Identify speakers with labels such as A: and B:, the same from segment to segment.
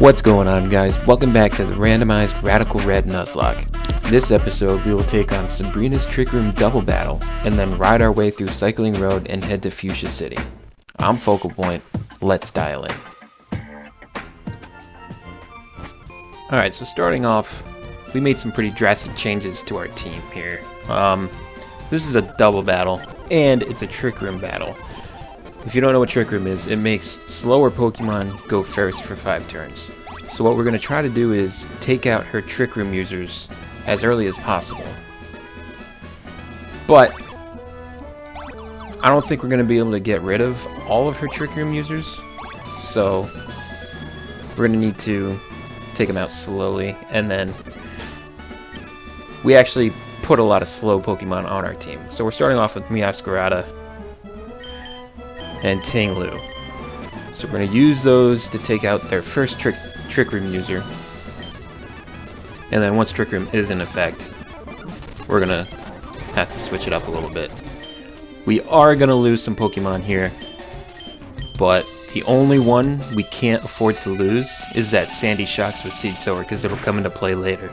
A: What's going on, guys? Welcome back to the randomized Radical Red Nuzlocke. This episode we will take on Sabrina's Trick Room double battle and then ride our way through Cycling Road and head to Fucia City. I'm Focal Point. Let's dial in. Alright, so starting off, we made some pretty drastic changes to our team here. This is a double battle and it's a Trick Room battle. If you don't know what Trick Room is, it makes slower Pokemon go first for 5 turns. So what we're going to try to do is take out her Trick Room users as early as possible. But I don't think we're going to be able to get rid of all of her Trick Room users. So we're going to need to take them out slowly, and then we actually put a lot of slow Pokemon on our team. So we're starting off with Meowscarada and Tinglu. So we're going to use those to take out their first Trick Room user. And then once Trick Room is in effect, we're going to have to switch it up a little bit. We are going to lose some Pokemon here, but the only one we can't afford to lose is that Sandy Shocks with Seed Sower, because it'll come into play later.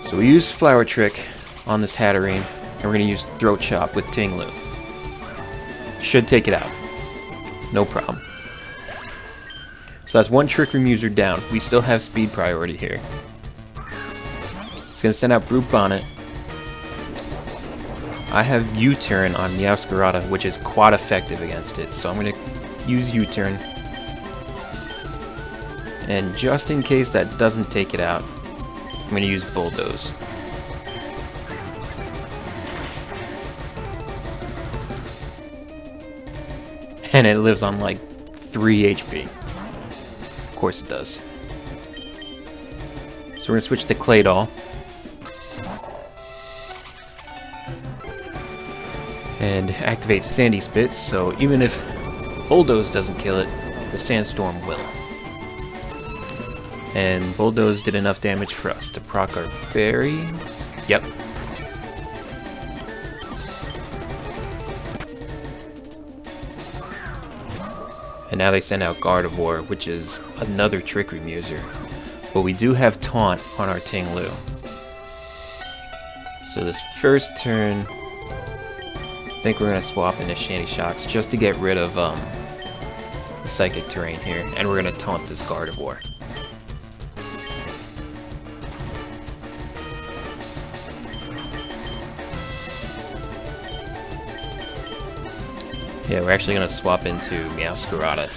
A: So we use Flower Trick on this Hatterene, and we're going to use Throat Chop with Tinglu. Should take it out. No problem. So that's one Trick Room user down. We still have speed priority here. It's going to send out Brute Bonnet. I have U-Turn on Meowscarada, which is quad effective against it. So I'm going to use U-Turn. And just in case that doesn't take it out, I'm going to use Bulldoze. And it lives on like 3 HP. Of course it does. So we're going to switch to Claydol. And activate Sandy Spit, so even if Bulldoze doesn't kill it, the Sandstorm will. And Bulldoze did enough damage for us to proc our Berry. Yep. And now they send out Gardevoir, which is another Trick Room user. But we do have Taunt on our Tinglu. So this first turn, I think we're going to swap into Sandy Shocks just to get rid of the Psychic Terrain here. And we're going to Taunt this Gardevoir. Yeah, we're actually going to swap into Meowscarada.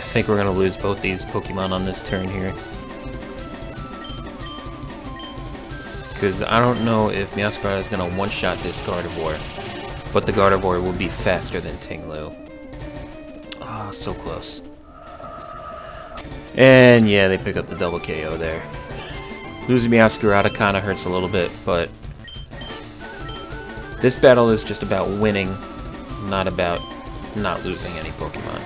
A: I think we're going to lose both these Pokemon on this turn here. Because I don't know if Meowscarada is going to one-shot this Gardevoir, but the Gardevoir will be faster than Tinglu. Oh, so close. And yeah, they pick up the double KO there. Losing Meowscarada kind of hurts a little bit, but this battle is just about winning, not about not losing any Pokemon.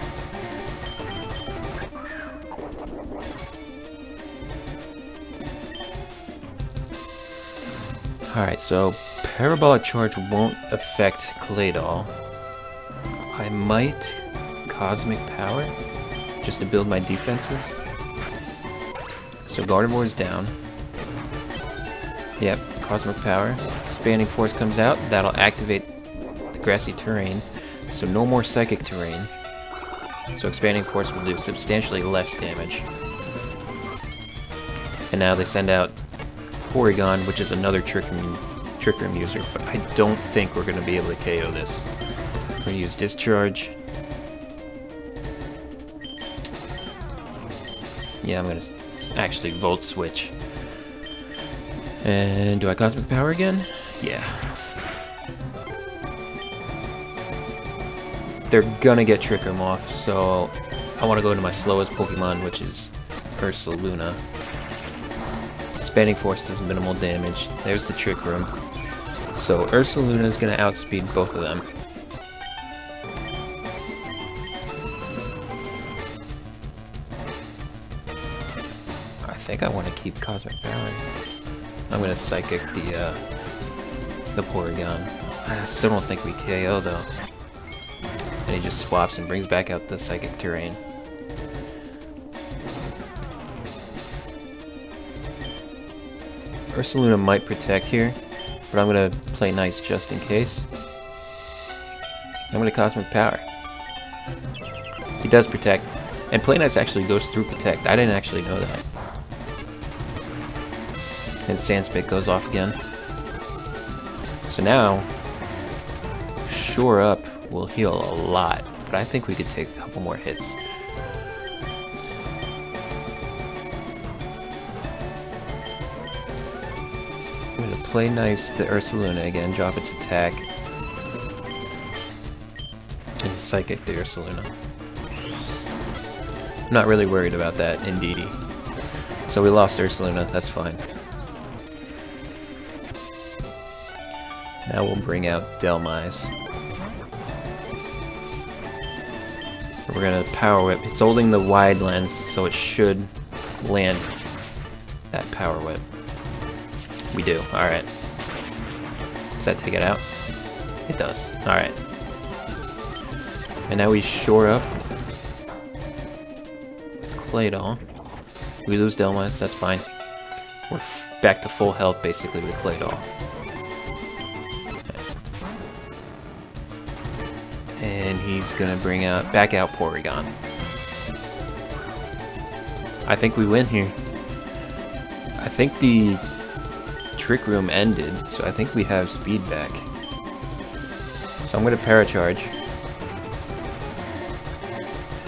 A: Alright, so Parabolic Charge won't affect Claydol. I might Cosmic Power, just to build my defenses. So Gardevoir is down. Yep, Cosmic Power. Expanding Force comes out, that'll activate the Grassy Terrain, so no more Psychic Terrain. So Expanding Force will do substantially less damage. And now they send out Porygon, which is another Trick Room user, but I don't think we're going to be able to KO this. We're going to use Discharge. Yeah, I'm going to actually Volt Switch. And do I Cosmic Power again? Yeah. They're going to get Trick Room off, so I want to go to my slowest Pokemon, which is Ursaluna. Expanding Force does minimal damage. There's the Trick Room. So Ursaluna is going to outspeed both of them. I think I want to keep Cosmic Power. I'm going to Psychic the Porygon. I still don't think we KO though. And he just swaps and brings back out the Psychic Terrain. Ursaluna might protect here, but I'm gonna play nice just in case. I'm gonna Cosmic Power. He does protect, and play nice actually goes through protect. I didn't actually know that. And Sand Spit goes off again. So now, Shore Up will heal a lot, but I think we could take a couple more hits. I'm going to play nice the Ursaluna again, drop its attack, and Psychic the Ursaluna. I'm not really worried about that, indeedy. So we lost Ursaluna, that's fine. Now we'll bring out Delmise. We're gonna Power Whip. It's holding the wide lens, so it should land that Power Whip. We do. Alright. Does that take it out? It does. Alright. And now we Shore Up with Claydol. We lose Delmise, that's fine. We're back to full health basically with Claydol. And he's gonna bring back out Porygon. I think we win here. I think the Trick Room ended, so I think we have speed back. So I'm gonna Paracharge.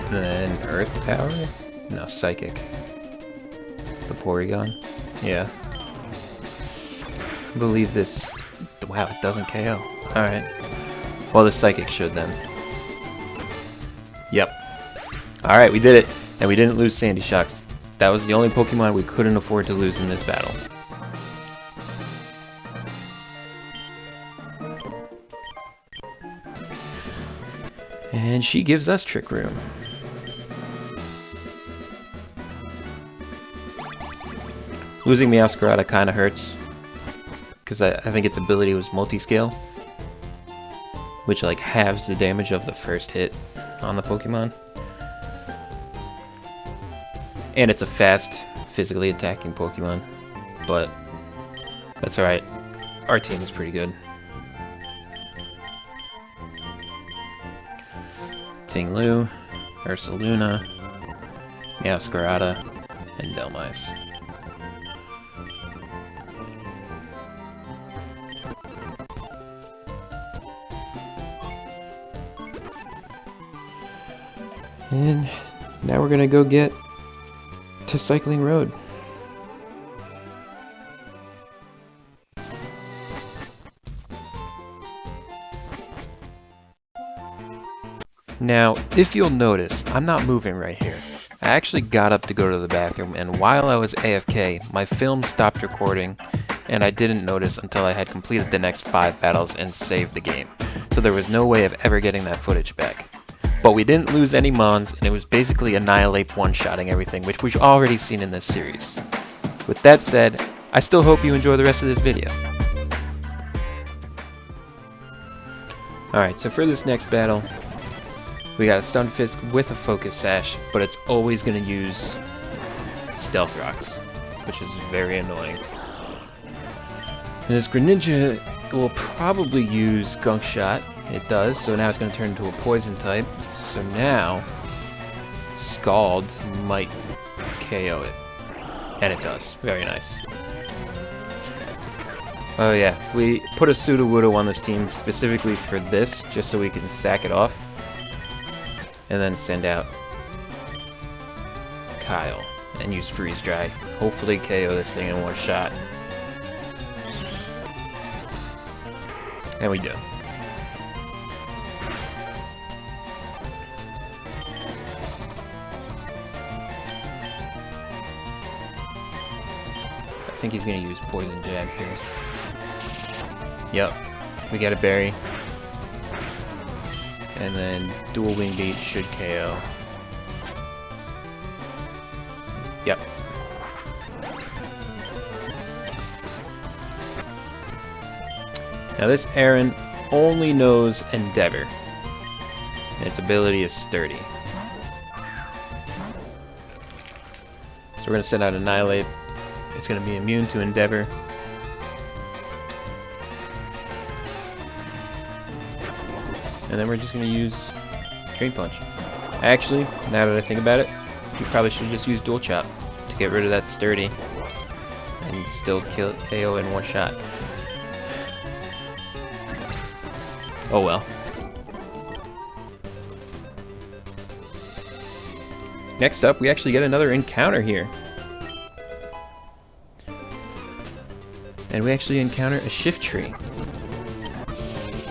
A: And then Earth Power? No, Psychic. The Porygon? Yeah. I believe this... Wow, it doesn't KO. Alright. Well, the Psychic should then. Yep. Alright, we did it. And we didn't lose Sandy Shocks. That was the only Pokemon we couldn't afford to lose in this battle. And she gives us Trick Room. Losing Meowscarada kinda hurts. Because I think its ability was multi-scale. Which like halves the damage of the first hit on the Pokemon. And it's a fast, physically attacking Pokemon. But that's alright. Our team is pretty good. Tinglu, Ursaluna, Meowscarada, and Delmise. And now we're gonna go get to Cycling Road. Now, if you'll notice, I'm not moving right here. I actually got up to go to the bathroom, and while I was AFK, my film stopped recording, and I didn't notice until I had completed the next 5 battles and saved the game. So there was no way of ever getting that footage back. But we didn't lose any Mons, and it was basically Annihilate one-shotting everything, which we've already seen in this series. With that said, I still hope you enjoy the rest of this video. Alright, so for this next battle, we got a Stun Fisk with a Focus Sash, but it's always going to use Stealth Rocks, which is very annoying. And this Greninja will probably use Gunk Shot. It does, so now it's going to turn into a Poison type. So now, Scald might KO it. And it does. Very nice. Oh yeah, we put a Sudowoodo on this team specifically for this, just so we can sack it off. And then send out Kyle and use Freeze Dry. Hopefully KO this thing in one shot. And we do. I think he's going to use Poison Jab here. Yep, we got a berry. And then dual wing beat should KO. Yep. Now this Aaron only knows Endeavor. And its ability is Sturdy. So we're going to send out Annihilate. It's going to be immune to Endeavor. And then we're just going to use Drain Punch. Actually, now that I think about it, we probably should just use Dual Chop to get rid of that Sturdy. And still kill KO in one shot. Oh well. Next up, we actually get another encounter here. And we actually encounter a Shift Tree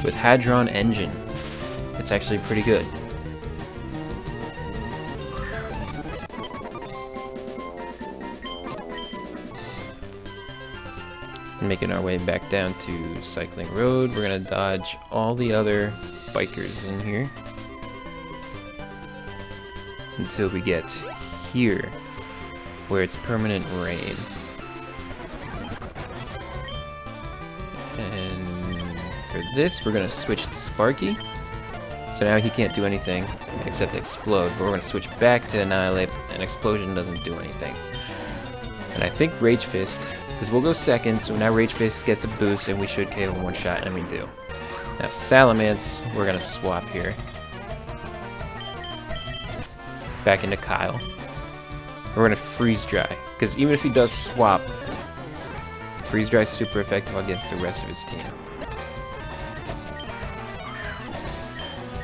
A: with Hadron Engine. It's actually pretty good. Making our way back down to Cycling Road. We're gonna dodge all the other bikers in here until we get here, where it's permanent rain. And for this, we're gonna switch to Sparky. So now he can't do anything except explode, but we're gonna switch back to Annihilate, and Explosion doesn't do anything. And I think Rage Fist, because we'll go second, so now Rage Fist gets a boost, and we should KO in one shot, and we do. Now Salamence, we're gonna swap here. Back into Kyle. We're gonna Freeze Dry, because even if he does swap, Freeze Dry is super effective against the rest of his team.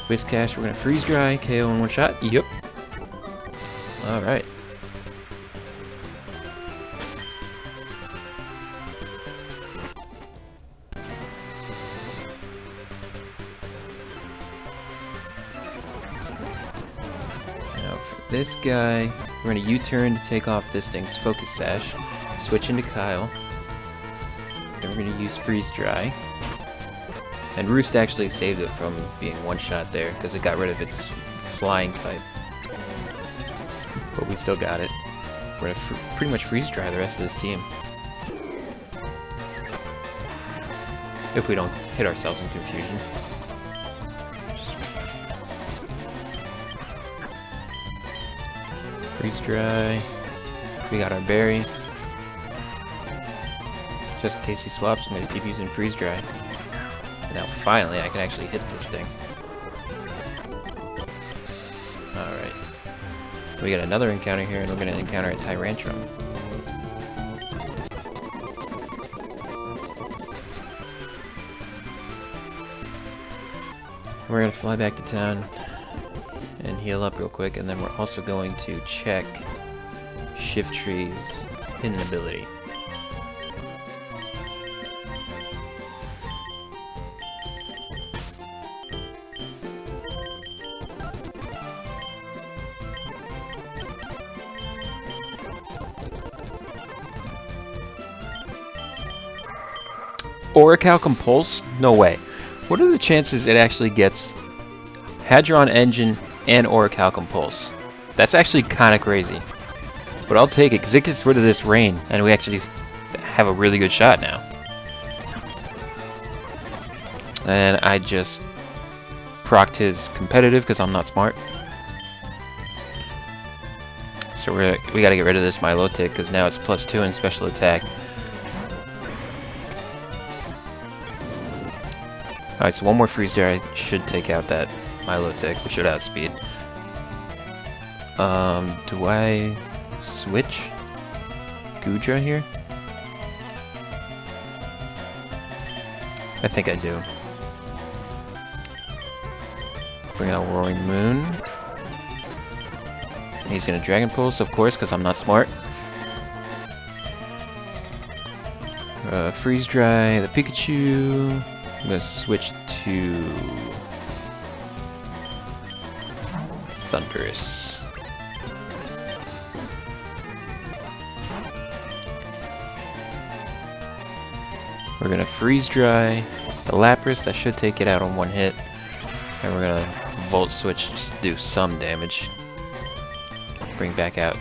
A: Whiscash, we're gonna Freeze Dry, KO in one shot. Yep. Alright. This guy, we're going to U-turn to take off this thing's Focus Sash, switch into Kyle, then we're going to use Freeze Dry, and Roost actually saved it from being one-shot there, because it got rid of its flying type, but we still got it. We're going to pretty much Freeze Dry the rest of this team, if we don't hit ourselves in confusion. Freeze Dry. We got our berry. Just in case he swaps, I'm going to keep using Freeze Dry. Now finally I can actually hit this thing. Alright. We got another encounter here, and we're going to encounter a Tyrantrum. We're going to fly back to town and heal up real quick, and then we're also going to check Shift Tree's hidden ability. Oracle Compulse? No way. What are the chances it actually gets Hadron Engine and Oracle Compulse? That's actually kind of crazy. But I'll take it, because it gets rid of this rain, and we actually have a really good shot now. And I just procced his competitive, because I'm not smart. So we gotta get rid of this Milotic, because now it's +2 in special attack. Alright, so one more Freeze Dry should take out that Milotic. We should outspeed. Do I switch Gudra here? I think I do. Bring out Roaring Moon. He's gonna Dragon Pulse, of course, because I'm not smart. Freeze Dry the Pikachu. I'm gonna switch to Thunderous. We're We're gonna freeze dry the Lapras. That should take it out on one hit. And we're gonna Volt Switch just to do some damage. Bring back out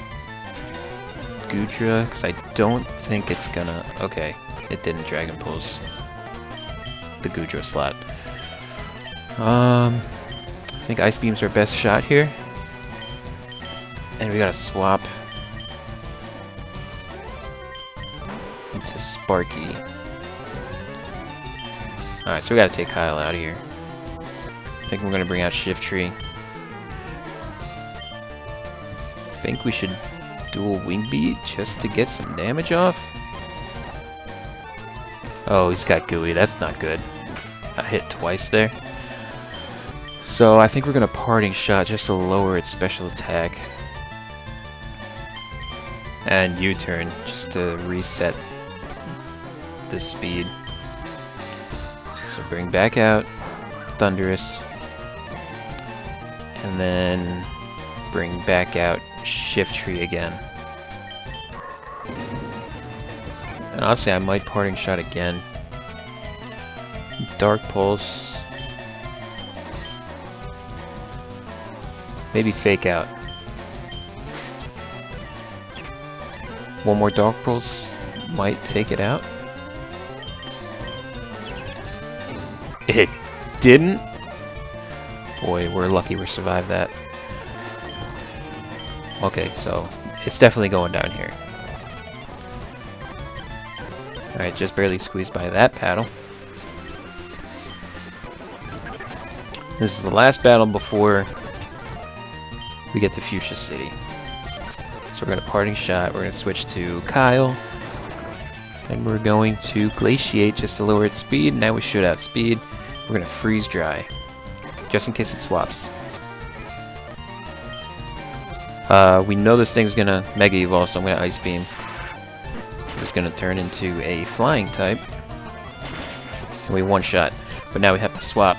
A: Goodra, because I don't think it's gonna... Okay, it didn't Dragon Pulse the Goodra slot. I think Ice Beam's our best shot here. And we gotta swap into Sparky. Alright, so we gotta take Kyle out of here. I think we're gonna bring out Shiftry. I think we should dual Wing Beat just to get some damage off. Oh, he's got Gooey. That's not good. I hit twice there. So I think we're gonna Parting Shot just to lower its special attack. And U-turn just to reset the speed. So bring back out Thundurus. And then bring back out Shiftry again. And honestly, I might Parting Shot again. Dark Pulse. Maybe Fake Out. One more Dark Pulse might take it out. It didn't? Boy, we're lucky we survived that. Okay, so it's definitely going down here. Alright, just barely squeezed by that battle. This is the last battle before we get to Fucia City. So we're going to Parting Shot, we're going to switch to Kyle, and we're going to Glaciate just to lower its speed. Now we should outspeed. We're going to Freeze Dry, just in case it swaps. We know this thing's going to Mega Evolve, so I'm going to Ice Beam. It's going to turn into a Flying type. And we one-shot, but now we have to swap.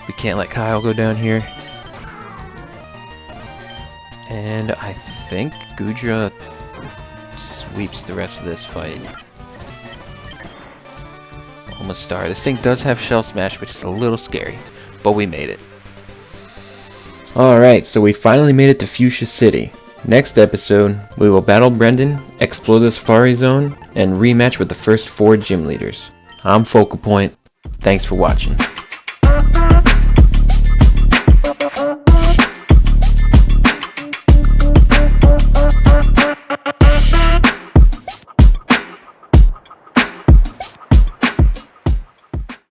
A: We can't let Kyle go down here. And I think Goodra sweeps the rest of this fight. Almost Star. This thing does have Shell Smash, which is a little scary, but we made it. Alright, so we finally made it to Fucia City. Next episode, we will battle Brendan, explore the Safari Zone, and rematch with the first 4 gym leaders. I'm Focal Point. Thanks for watching.